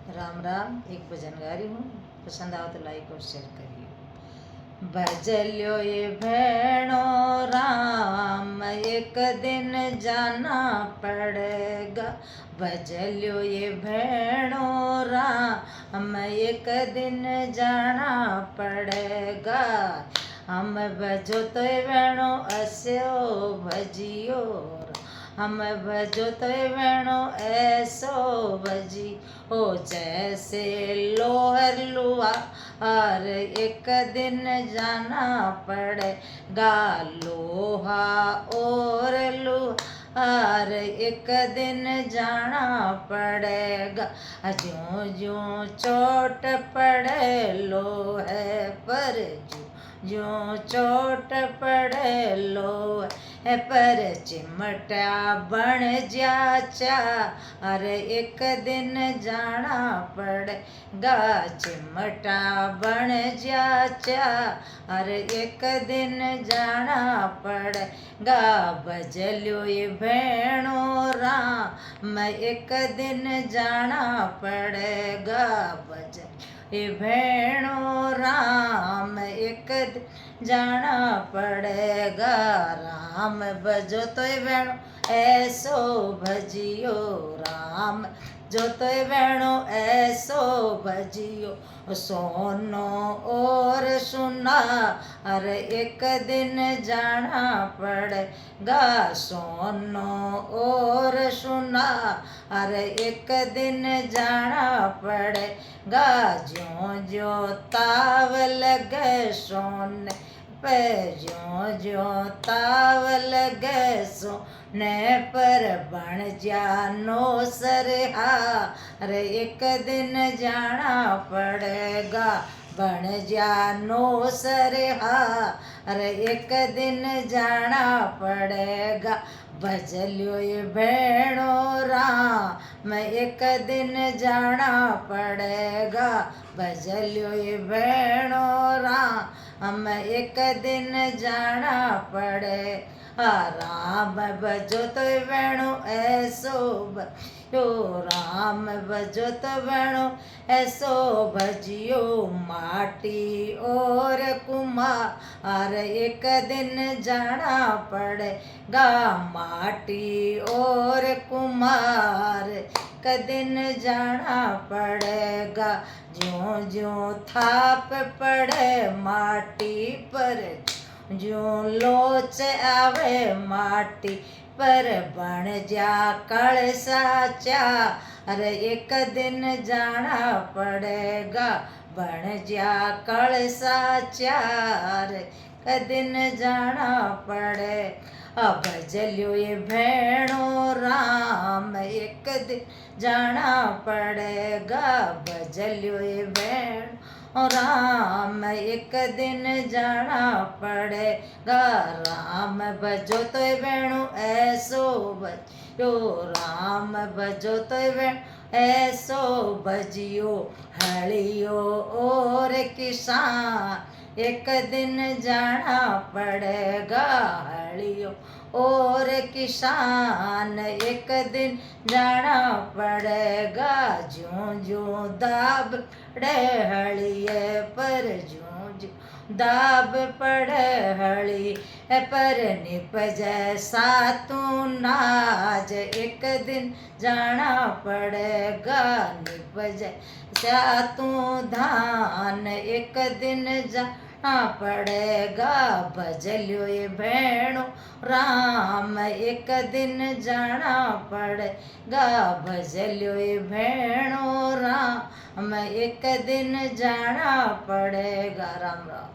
राम राम। एक भजन गा रही हूँ, पसंद आओ तो लाइक और शेयर करिए। भजल्यो ये भेणो राम, एक दिन जाना पड़ेगा। भजल्यो ये भेणो राम, एक दिन जाना पड़ेगा। हम भजो तो भेणो अस्यो भजियो, हम भजो तो भेणो ऐसो भजी हो। जैसे लोहर लुआ और एक दिन जाना पड़ेगा। लोहा और लुआ और एक दिन जाना पड़ेगा। ज्यों ज्यों चोट पड़े लोहे पर, ज्यों चोट पड़े लोहे पर, चिमटा बन जाचा अरे एक दिन जाना पड़ेगा। चिमटा बन जाचा अरे एक दिन जाना पड़ेगा। भजल्यो ये भेणो राम, एक दिन जाना पड़ेगा। भजल ये भेणो राम, एक दिन जाना पड़ेगा। राम भजो तो भेणो ऐसो भजियो, राम जो तो भेणो ऐसो भजियो। सोनो और सुना अरे एक दिन जाना पड़ेगा। सोनो और सुना अरे एक दिन जाना पड़ेगा। ज्यों ज्यों ताव लगे सोने पे, ज्यों ज्यों ताव लगे सोने पर, बन जानो सरहा अरे एक दिन जाना पड़ेगा। बन जानो सरहा अरे एक दिन जाना पड़ेगा। भजल्यो ये भेणो राम, एक दिन जाना पड़ेगा। भजल्यो ये भेणो राम, एक दिन जाना पड़े। राम भजो तो भेणो ऐसो भजियो, राम भजो तो भेणो ऐसो भजियो। माटी और कुम्हार एक दिन जाना पड़ेगा। माटी और कुम्हार एक दिन जाना पड़ेगा। ज्यों ज्यों थाप पड़े माटी पर, ज्यों लोच आवे माटी पर, बन जा कलसाचा अरे एक दिन जाना पड़ेगा। बन जा कलसाचा अरे एक दिन जाना पड़े। भजल्यो ये भेणो राम, एक दिन जाना पड़ेगा। भजल्यो ये भेणो राम, एक दिन जाना पड़ेगा। राम भजो तो भेणो ऐसो भजियो, राम भजो तो भेणो ऐसो भजियो। हलियो और किसान एक दिन जाना पड़ेगा। हलियो और किसान एक दिन जाना पड़ेगा। ज्यों ज्यों दाब पड़े हलिये पर, ज्यों ज्यों दाब पड़े हली पर, निप जैसा तू नाज एक दिन जाना पड़ेगा। निप जैसा तू धान एक दिन जाना पड़ेगा। भजल्यो ये भेणो राम, एक दिन जाना पड़ेगा। भजल्यो ये भेणो राम, एक दिन जाना पड़ेगा। राम राम।